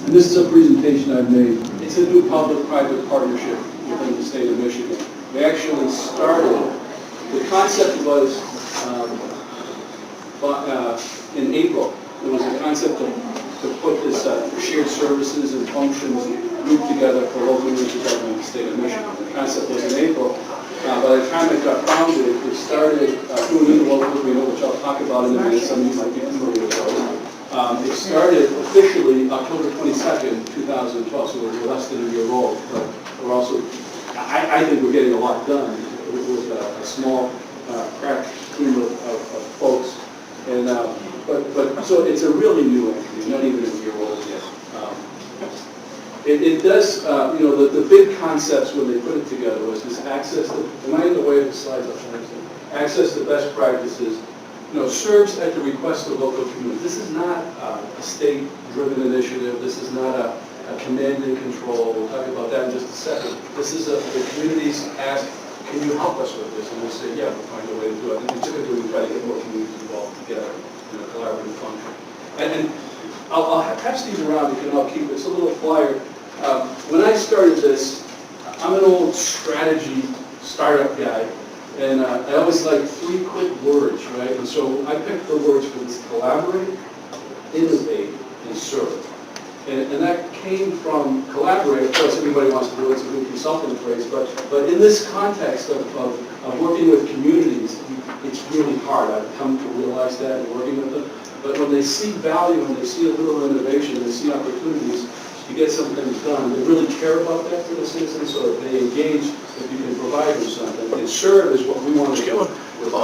And this is a presentation I've made. It's a new public-private partnership within the state of Michigan. We actually started, the concept was in April. There was a concept to put this shared services and functions grouped together for local units of government in the state of Michigan. The concept was in April. By the time it got founded, it started doing interlocal agreement, which I'll talk about in a minute. Some of you might be familiar with those. It started officially October 22nd, 2012, so we're less than a year old. But we're also, I think we're getting a lot done with a small, crack team of folks. And so it's a really new entity, not even a year old yet. It does, the big concepts when they put it together was this access to, am I in the way of the slides? Access to best practices, serves at the request of local communities. This is not a state-driven initiative. This is not a command and control. We'll talk about that in just a second. This is the communities ask, can you help us with this? And we'll say, yeah, we'll find a way to do it. I think typically we try to get more communities involved together in a collaborative function. And I'll pass these around. You can all keep it. It's a little flyer. When I started this, I'm an old strategy startup guy, and I always like 3 quick words, right? And so I picked the words for this: collaborate, innovate, and serve. And that came from collaborate. Of course, everybody wants to do it. It's a good consulting phrase, but in this context of working with communities, it's really hard. I've come to realize that in working with them. But when they see value and they see a little innovation, they see opportunities to get something done, they really care about that for the citizens, so that they engage if you can provide them something. And serve is what we want to do with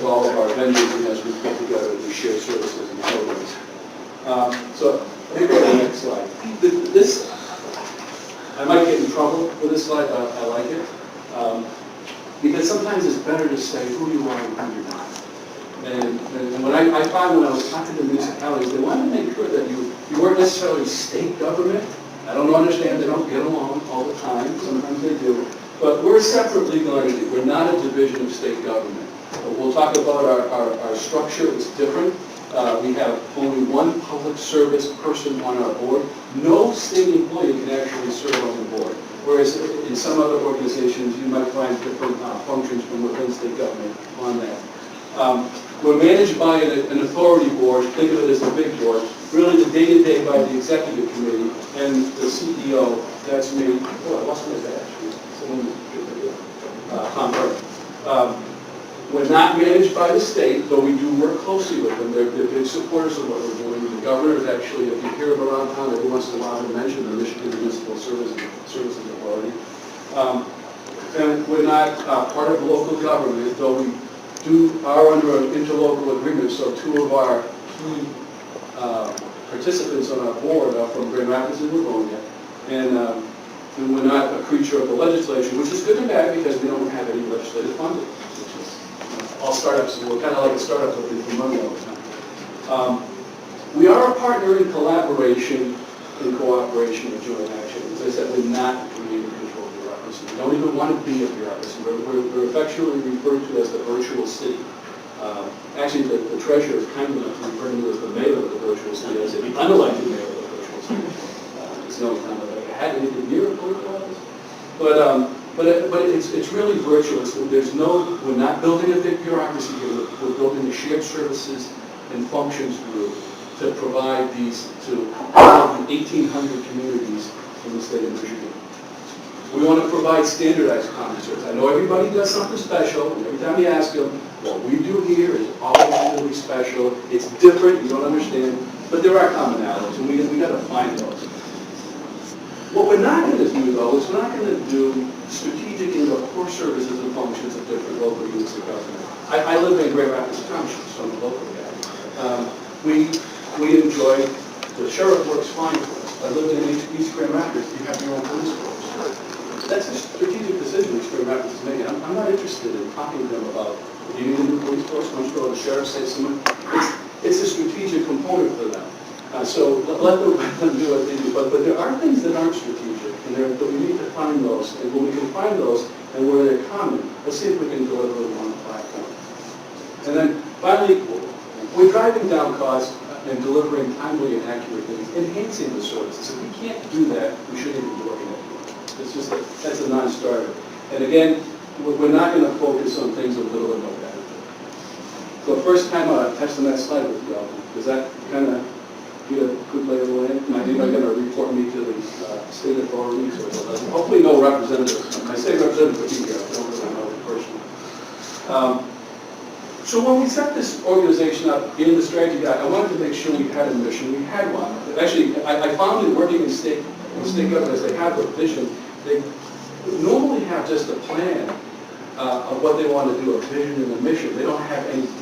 all of our vendors and as we put together these shared services and programs. So let me go to the next slide. This, I might get in trouble with this slide, but I like it. Because sometimes it's better to say who you are and who you're not. And what I found when I was talking to municipalities, they want to make sure that you weren't necessarily state government. I don't understand, they don't get along all the time. Sometimes they do. But we're a separate legal entity. We're not a division of state government. We'll talk about our structure. It's different. We have only one public service person on our board. No state employee can actually serve on the board. Whereas in some other organizations, you might find different functions from within state government on that. We're managed by an authority board. Think of it as the big board. Really the day-to-day by the executive committee and the CEO. That's me. Oh, I lost my badge. We're not managed by the state, though we do work closely with them. They're big supporters of what we're doing. The governor is actually, if you hear him around town, every once in a while to mention the Michigan Municipal Services Authority. And we're not part of local government, though we are under an interlocal agreement, so 2 of our key participants on our board are from Grand Rapids and Livonia. And we're not a creature of the legislature, which is good and bad because we don't have any legislative funding. All startups, we're kind of like a startup looking for money all the time. We are a partner in collaboration and cooperation with joint action. As I said, we're not a command and control bureaucracy. We don't even want to be a bureaucracy. We're affectionately referred to as the virtual city. Actually, the treasurer is kind enough to refer to me as the mayor of the virtual city. I said, the unelected mayor of the virtual city. It's the only time that I had anything near a political office. But it's really virtual. We're not building a big bureaucracy here. We're building a shared services and functions group to provide these to all of the 1,800 communities in the state of Michigan. We want to provide standardized common service. I know everybody does something special, and every time you ask them, what we do here is always really special. It's different, you don't understand, but there are commonalities, and we got to find those. What we're not going to do, though, is we're not going to do strategic and core services and functions of different local units of government. I live in Grand Rapids Township, so I'm a local guy. We enjoy, the sheriff works fine for us. I live in East Grand Rapids. You have your own police force. That's a strategic decision East Grand Rapids is making. I'm not interested in talking to them about, do you need a new police force? Once you go to the sheriff, say someone. It's a strategic component for them. So let them do what they do. But there are things that aren't strategic, and that we need to find those. And when we can find those, and where they're common, let's see if we can deliver them on the platform. And then finally, we're driving down costs. and delivering timely and accurate things, enhancing the services. If we can't do that, we shouldn't even be looking at it. It's just that's a non-starter. And again, we're not going to focus on things of little or no benefit. So first time I touched on that slide with you all, does that kind of get a good lay of the land? And I think I'm going to report me to the state authorities, or hopefully no representatives. I say representative but here, I don't really know them personally. So when we set this organization up in the strategy guide, I wanted to make sure we had a mission. We had one. Actually, I found it working in state governments. They have a vision. They normally have just a plan of what they want to do, a vision and a mission. They don't have any details.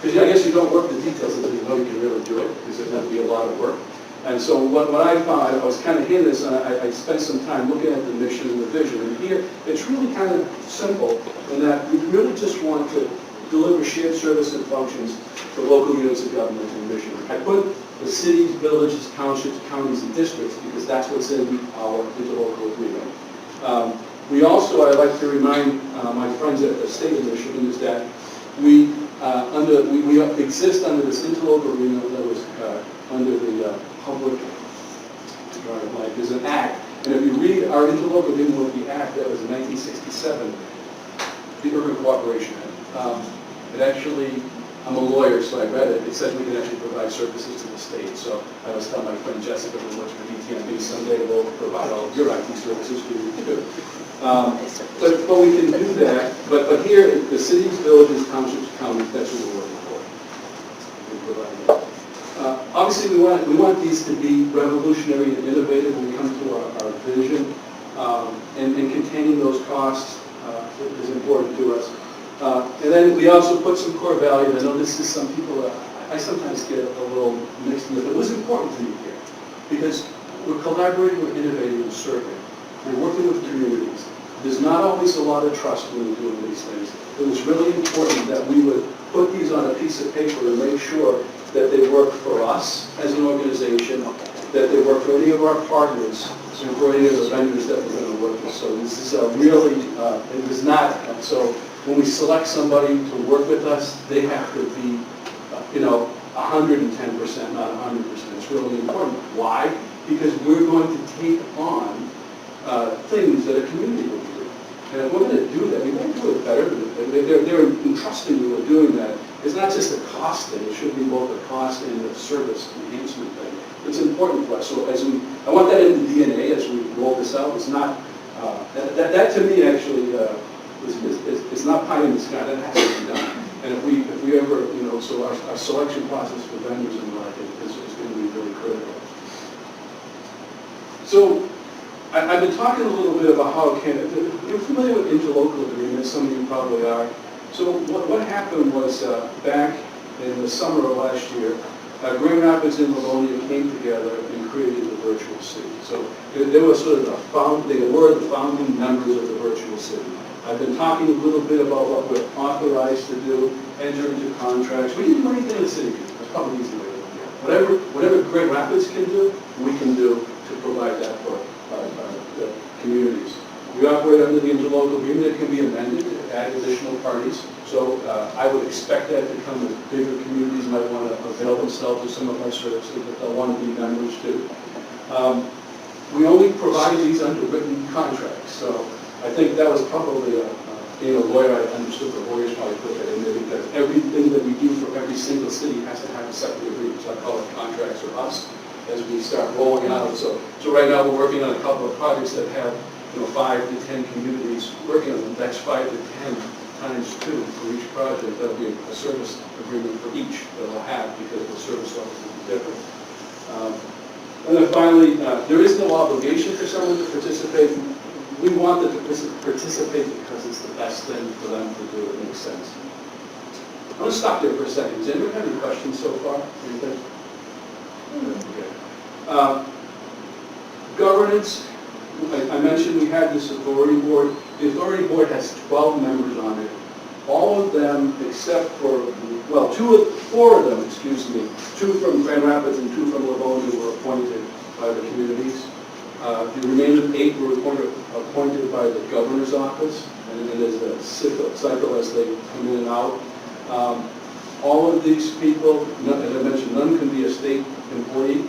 Because I guess you don't work the details until you know you can really do it, because there's going to be a lot of work. And so what I found, I was kind of hearing this, and I spent some time looking at the mission and the vision. And here, it's really kind of simple in that we really just want to deliver shared service and functions for local units of government and mission. I put the cities, villages, townships, counties, and districts because that's what's in our interlocal agreement. We also, I'd like to remind my friends at the state of Michigan, is that we exist under this interlocal agreement that was under the public, there's an act. And if you read our interlocal agreement with the act that was in 1967, the Urban Cooperation Act. It actually, I'm a lawyer, so I read it. It says we can actually provide services to the state. So I was telling my friend Jessica who works for DTMB, someday we'll provide all of your IT services to you too. But we can do that. But here, the cities, villages, townships, counties, that's what we're working for. We provide that. Obviously, we want these to be revolutionary and innovative when we come to our vision. And containing those costs is important to us. And then we also put some core values. I know this is some people, I sometimes get a little mixed in it. It was important to me here because we're collaborating, we're innovating, we're serving. We're working with communities. There's not always a lot of trust when we're doing these things. It was really important that we would put these on a piece of paper and make sure that they work for us as an organization, that they work for any of our partners, and for any of the vendors that we're going to work with. So this is really, it was not, so when we select somebody to work with us, they have to be, 110%, not 100%. It's really important. Why? Because we're going to take on things that a community will do. And if we're going to do that, we want to do it better. They're entrusting you with doing that. It's not just a cost thing. It should be both a cost and a service enhancement thing. It's important for us. So I want that in the DNA as we roll this out. It's not, that to me actually, it's not pie in the sky. That has to be done. And if we ever, so our selection process for vendors and the like is going to be really critical. So I've been talking a little bit about how you're familiar with interlocal agreements. Some of you probably are. So what happened was back in the summer of last year, Grand Rapids and Livonia came together and created the virtual city. So they were sort of they were the founding members of the virtual city. I've been talking a little bit about what we're authorized to do, enter into contracts. We can do anything the city can do. That's probably the easy way to look at it. Whatever Grand Rapids can do, we can do to provide that for the communities. We operate under the interlocal agreement. It can be amended to add additional parties. So I would expect that to come with bigger communities might want to avail themselves of some of our services that they'll want to be members to. We only provide these under written contracts. So I think that was probably, being a lawyer, I understood the lawyers probably put that in there because everything that we do for every single city has to have a separate agreement. So I call it contracts for us as we start rolling out. So right now we're working on a couple of projects that have 5 to 10 communities working on them. That's 5 to 10 times 2 for each project. That'll be a service agreement for each that we'll have because the service levels will be different. And then finally, there is no obligation for someone to participate. We want them to participate because it's the best thing for them to do. It makes sense. I'm going to stop there for a second. Does anyone have any questions so far? Anything? Okay. Governance. I mentioned we had this authority board. The authority board has 12 members on it. All of them, except for, 4 of them, 2 from Grand Rapids and 2 from Livonia were appointed by the communities. The remaining 8 were appointed by the governor's office, and then there's a cycle as they come in and out. All of these people, as I mentioned, none can be a state employee.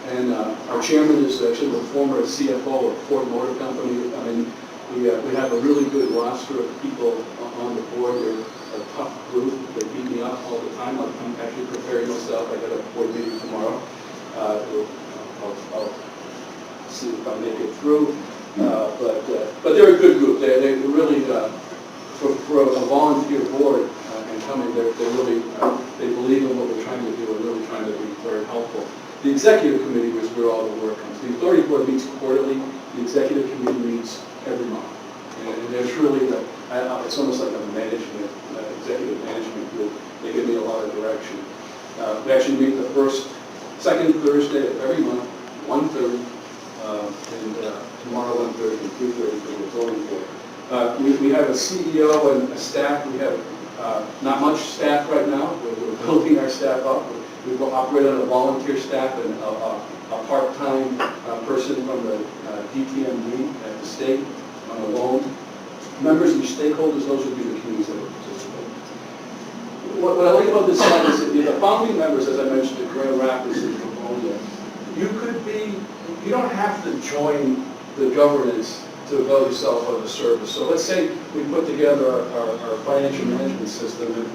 And our chairman is actually the former CFO of Ford Motor Company. I mean, we have a really good roster of people on the board. They're a tough group. They beat me up all the time. I'm actually preparing myself. I got a board meeting tomorrow. I'll see if I make it through. But they're a good group. They really, for a volunteer board and coming, they really they believe in what we're trying to do and really trying to be very helpful. The executive committee was where all the work comes. The authority board meets quarterly. The executive committee meets every month. And there's really, it's almost like a management, executive management group. They give me a lot of direction. We actually meet the second Thursday of every month, 1:30, and tomorrow 1:30 and 3:30 for the authority board. We have a CEO and a staff. We have not much staff right now. We're building our staff up. We operate on a volunteer staff and a part-time person from the DTMD at the state on a loan. Members and stakeholders, those would be the communities that would participate. What I like about this slide is that the founding members, as I mentioned, in Grand Rapids and Livonia, you don't have to join the governance to avail yourself of the service. So let's say we put together our financial management system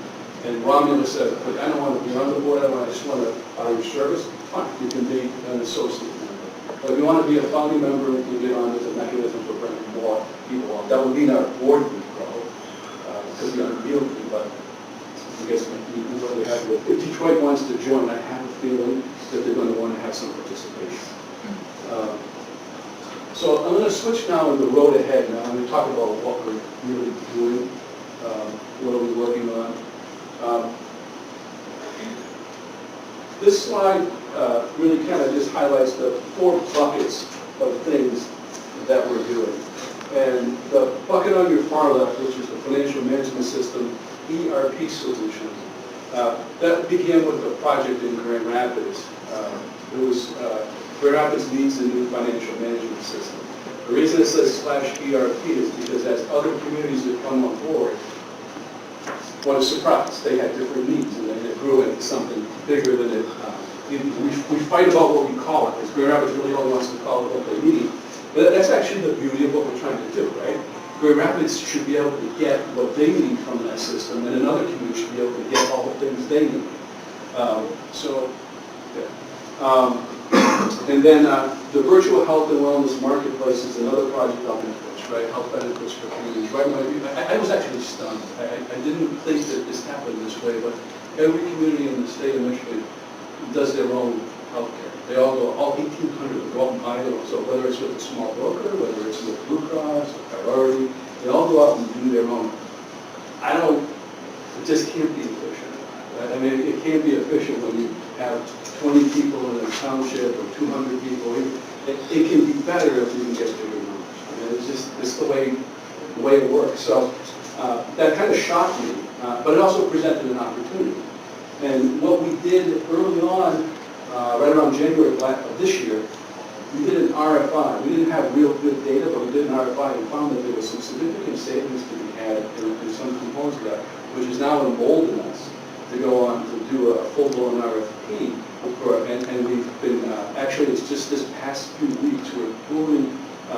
and Romulus said, look, I don't want to be on the board, I just want to buy your service. Fine, you can be an associate member. But if you want to be a founding member, you get on as a mechanism for bringing more people on. That would mean our board would grow, because we aren't guilty, but I guess what we have with, if Detroit wants to join, I have a feeling that they're going to want to have some participation. So I'm going to switch now to the road ahead now. I'm going to talk about what we're really doing, what are we working on. This slide really kind of just highlights the 4 buckets of things that we're doing. And the bucket on your far left, which is the financial management system, ERP solution, that began with a project in Grand Rapids. Grand Rapids needs a new financial management system. The reason it says /ERP is because as other communities that come on board, what a surprise. They had different needs, and then it grew into something bigger than it. We fight about what we call it, because Grand Rapids really only wants to call it what they need. But that's actually the beauty of what we're trying to do, right? Grand Rapids should be able to get what they need from that system, and another community should be able to get all the things they need. And then the virtual health and wellness marketplace is another project on benefits, right? Health benefits for communities. Right? I was actually stunned. I didn't think that this happened this way, but every community in the state of Michigan does their own health care. They all go, all 1,800 go out and buy them. So whether it's with a small broker, whether it's with Blue Cross or Priority, they all go out and do their own. It just can't be efficient. Right? I mean, it can't be efficient when you have 20 people in a township or 200 people. It can be better if you can get bigger numbers. I mean, it's the way it works. So that kind of shocked me, but it also presented an opportunity. And what we did early on, right around January of this year, we did an RFI. We didn't have real good data, but we did an RFI and found that there was some significant savings to be had in some components of that, which is now emboldened us to go on to do a full-blown RFP. And we've been, actually it's just this past few weeks, we're pulling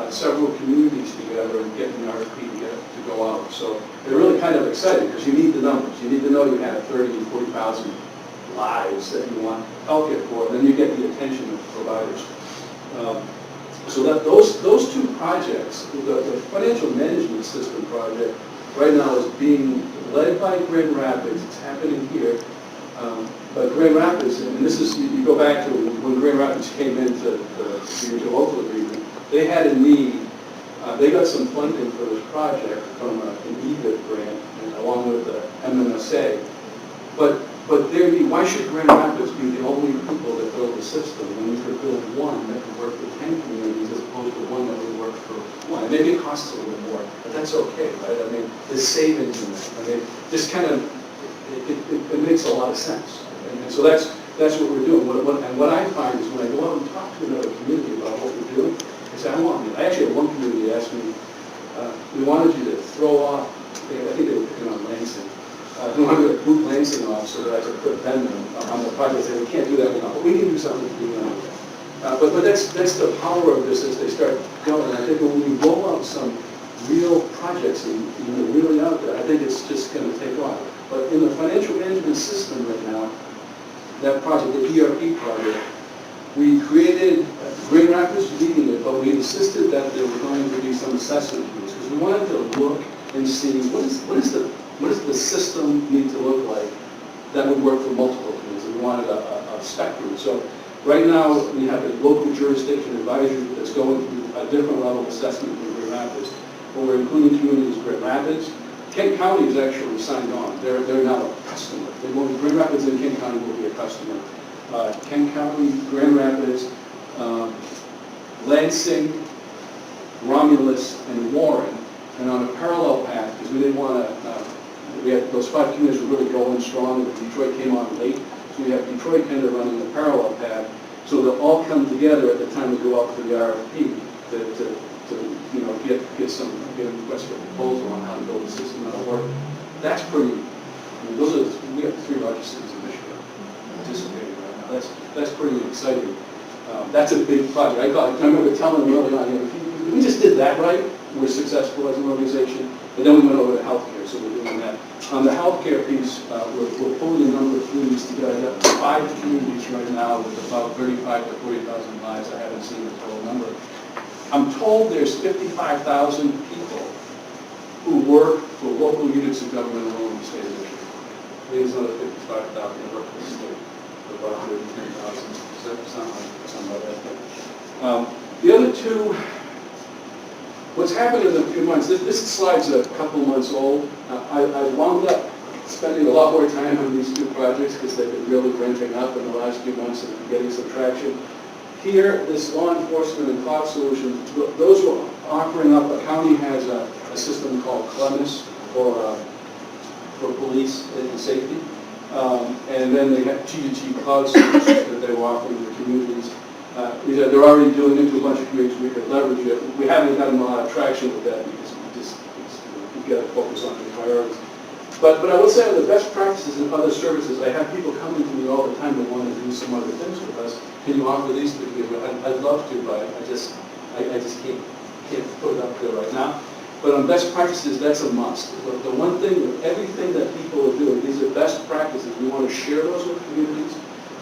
several communities together and getting the RFP to go out. So they're really kind of exciting because you need the numbers. You need to know you have 30,000 and 40,000 lives that you want healthcare for, and then you get the attention of providers. So that those 2 projects, the financial management system project, right now is being led by Grand Rapids. It's happening here. But Grand Rapids, and this is, you go back to when Grand Rapids came into the interlocal agreement, they had a need. They got some funding for this project from an EBIT grant, and along with the MMSA. But their need, why should Grand Rapids be the only people that build the system when we could build one that could work for 10 communities as opposed to one that would work for one? Maybe it costs a little more, but that's okay, right? I mean, there's savings in that. I mean, this kind of, it makes a lot of sense. And so that's what we're doing. And what I find is when I go out and talk to another community about what we're doing, I actually had one community ask me, we wanted you to throw off, I think they were picking on Lansing, we wanted to boot Lansing off but that's the power of this as they start going. I think when we roll out some real projects and really out there, I think it's just going to take off. But in the financial management system right now, that project, the ERP project, we created Grand Rapids leading it, but we insisted that there were going to be some assessment tools because we wanted to look and see what does the system need to look like that would work for multiple communities. And we wanted a spectrum. So right now we have a local jurisdiction advisory that's going through a different level of assessment than Grand Rapids. But we're including communities Grand Rapids. Kent County is actually signed on. They're now a customer. Grand Rapids and Kent County will be a customer. Kent County, Grand Rapids, Lansing, Romulus, and Warren, and on a parallel path, because we didn't want to, we had those 5 communities were really going strong, and Detroit came on late, so we have Detroit kind of running the parallel path, so they'll all come together at the time we go out for the RFP to get a request for proposal on how to build a system that'll work. That's pretty. We have the 3 largest cities in Michigan participating right now. That's pretty exciting. That's a big project. I remember telling them early on, we just did that right. We're successful as an organization, but then we went over to healthcare, so we're doing that. On the healthcare piece, we're pulling a number of communities together. I've got 5 communities right now with about 35 to 40,000 lives. I haven't seen the total number. I'm told there's 55,000 people who work for local units of government alone in the state of Michigan. There's another 55,000 that work for the state, about 110,000. Something like that. The other 2, what's happened in a few months, this slide's a couple months old. I wound up spending a lot more time on these 2 projects because they've been really ramping up in the last few months and getting some traction. Here, this law enforcement and cloud solution, those were offering up, a county has a system called CLEMIS for police and safety. And then they have G2G cloud solutions that they were offering to communities. They're already doing it to a bunch of communities we could leverage it. We haven't gotten a lot of traction with that because we've got to focus on the priorities. But I will say on the best practices and other services, I have people coming to me all the time that want to do some other things with us. Can you offer these to me? I'd love to, but I just can't put it up there right now. But on best practices, that's a must. The one thing with everything that people are doing, these are best practices. We want to share those with communities.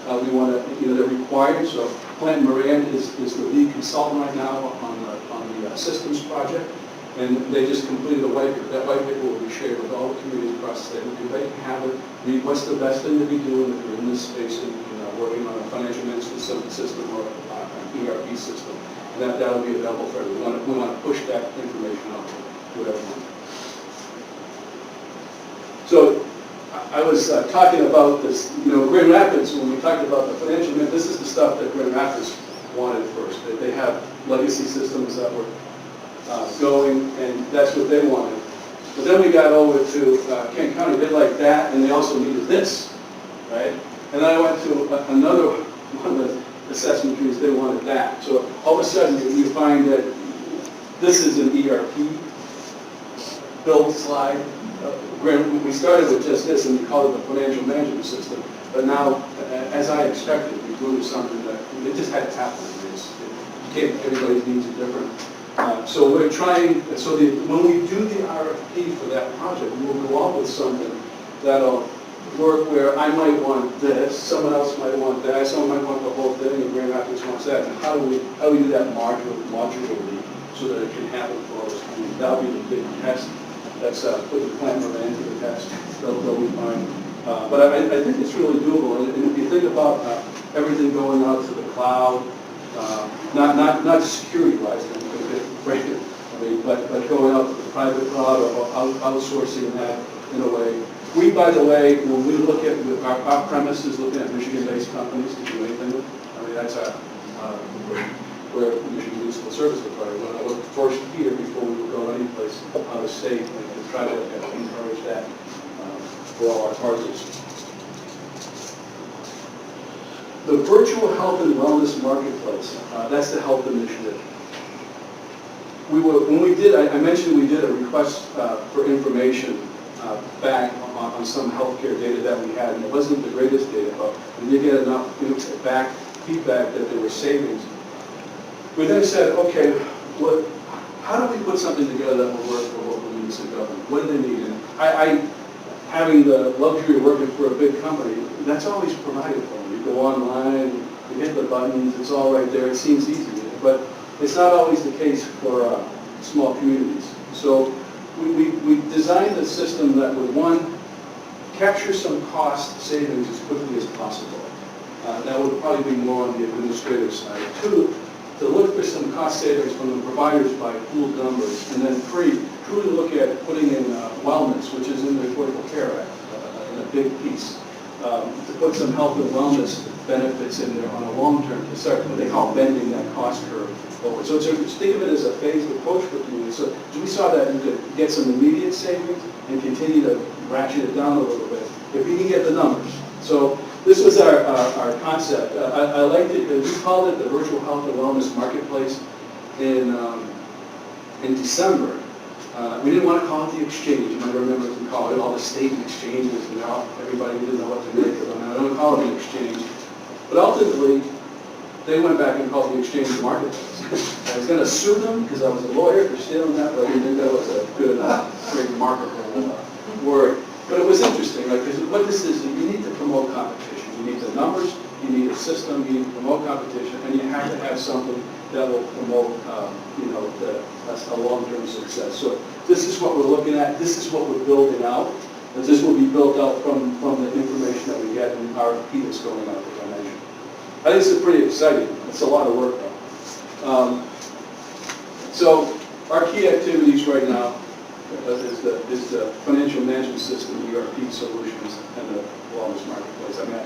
We want to, they're required. So Plant Moran is the lead consultant right now on the systems project. And they just completed a white paper. That white paper will be shared with all the communities across the state. They can have it, read what's the best thing to be doing if you're in this space and working on a financial management system or an ERP system. And that'll be available for everyone. We want to push that information out to everyone. So I was talking about this, Grand Rapids, when we talked about the financial management, this is the stuff that Grand Rapids wanted first. They have legacy systems that were going, and that's what they wanted. But then we got over to Kent County. They liked that, and they also needed this, right? And then I went to another one of the assessment trees. They wanted that. So all of a sudden, you find that this is an ERP build slide. We started with just this, and we called it the financial management system. But now, as I expected, we grew to something that it just had to happen. Everybody's needs are different. So we're trying, when we do the RFP for that project, we will go out with something that'll work where I might want this, someone else might want that, someone might want the whole thing, and Grand Rapids wants that. And how do we do that modularly so that it can happen for all those communities? That'll be the big test. That's putting the Plant Moran to the test. They'll be fine. But I think it's really doable. And if you think about everything going out to the cloud, not security-wise, but going out to the private cloud or outsourcing that in a way. We, by the way, when we look at our premises, looking at Michigan-based companies to do anything with, that's where Michigan Municipal Service Authority. When I look first here before we would go any place out of state and try to encourage that for all our partners. The virtual health and wellness marketplace, that's the health initiative. I mentioned we did a request for information back on some healthcare data that we had, and it wasn't the greatest data, but we did get enough feedback that there were savings. We then said, okay, how do we put something together that will work for local municipal government? What do they need? And having the luxury of working for a big company, that's always provided for me. You go online, you hit the buttons, it's all right there. It seems easy, but it's not always the case for small communities. So we designed a system that would, one, capture some cost savings as quickly as possible. That would probably be more on the administrative side. Two, to look for some cost savings from the providers by pooled numbers. And then three, truly look at putting in wellness, which is in the Affordable Care Act, in a big piece. To put some health and wellness benefits in there on a long term to start what they call bending that cost curve over. So think of it as a phased approach for communities. So we saw that you could get some immediate savings and continue to ratchet it down a little bit if you can get the numbers. So this was our concept. I liked it. We called it the Virtual Health and Wellness Marketplace in December. We didn't want to call it the exchange. You might remember we called it all the state exchanges, and everybody didn't know what to make of them. I don't call it an exchange. But ultimately, they went back and called the exchange the marketplace. I was going to sue them because I was a lawyer for stealing that, but I didn't think that was a good, great marketable word. But it was interesting, right? Because what this is, you need to promote competition. You need the numbers, you need a system, you need to promote competition, and you have to have something that will promote, a long-term success. So this is what we're looking at. This is what we're building out. And this will be built out from the information that we get in RFP that's going out, as I mentioned. I think this is pretty exciting. It's a lot of work, though. So our key activities right now is the financial management system, ERP solutions, and the wellness marketplace. I mean,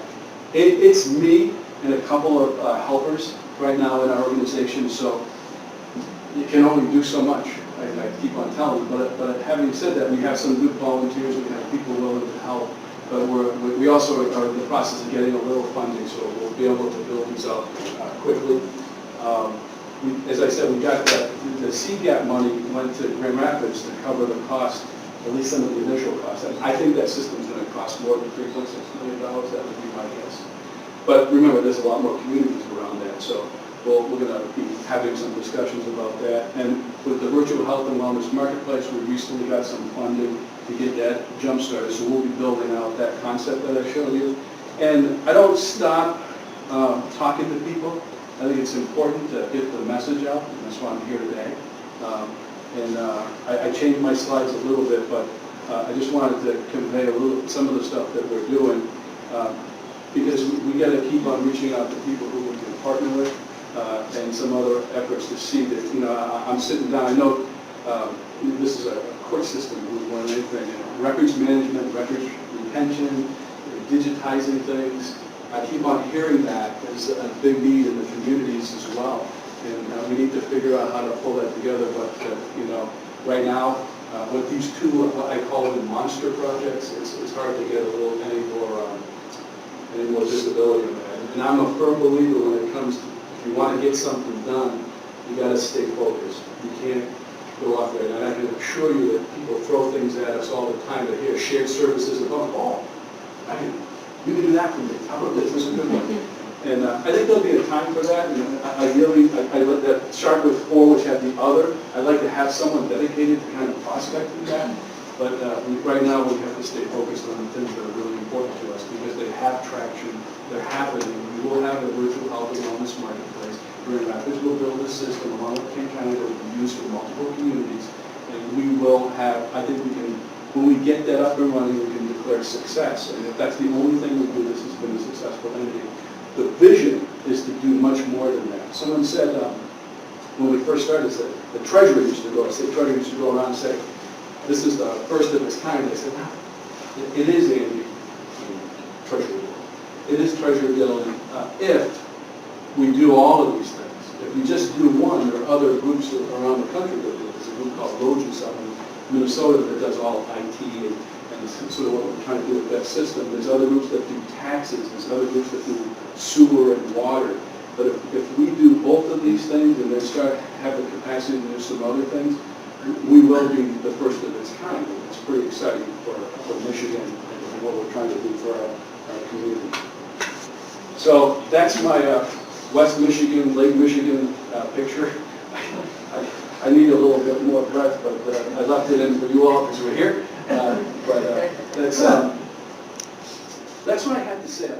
it's me and a couple of helpers right now in our organization, so you can only do so much. I keep on telling you, but having said that, we have some good volunteers, we have people willing to help, but we also are in the process of getting a little funding, so we'll be able to build these out quickly. As I said, we got the CGAP money went to Grand Rapids to cover the cost, at least some of the initial costs. I think that system's going to cost more than $3.6 million. That would be my guess. But remember, there's a lot more communities around that, so we're going to be having some discussions about that. And with the Virtual Health and Wellness Marketplace, we recently got some funding to get that jump started, so we'll be building out that concept that I showed you. And I don't stop talking to people. I think it's important to get the message out, and that's why I'm here today. I changed my slides a little bit, but I just wanted to convey some of the stuff that we're doing, because we got to keep on reaching out to people who we can partner with, and some other efforts to see that, I'm sitting down, I know this is a court system more than anything, records management, records retention, digitizing things. I keep on hearing that as a big need in the communities as well. And we need to figure out how to pull that together. But, right now, with these two, what I call them monster projects, it's hard to get any more visibility on that. And I'm a firm believer when it comes to, if you want to get something done, you got to stay focused. You can't go out there. And I can assure you that people throw things at us all the time. They hear shared services above all. You can do that for me. How about this? This is a good one. And I think there'll be a time for that. And ideally, I let that start with 4, which have the other. I'd like to have someone dedicated to kind of prospecting that. But right now, we have to stay focused on the things that are really important to us because they have traction. They're happening. We will have a virtual health and wellness marketplace. Grand Rapids will build a system along with King County that will be used for multiple communities. And we will have, I think we can, when we get that up and running, we can declare success. And if that's the only thing we do, this has been a successful entity. The vision is to do much more than that. Someone said, when we first started, said, the treasurer used to go, I said, treasurer used to go around and say, this is the first of its kind. I said, no, it is Andy, treasurer. It is treasurer building if we do all of these things. If we just do one, there are other groups around the country that do it. There's a group called Rogers up in Minnesota that does all IT and sort of what we're trying to do with that system. There's other groups that do taxes. There's other groups that do sewer and water. But if we do both of these things and then start have the capacity to do some other things, we will be the first of its kind. It's pretty exciting for Michigan and what we're trying to do for our community. So that's my West Michigan, Lake Michigan picture. I need a little bit more breath, but I left it in for you all because we're here. But that's what I had to say.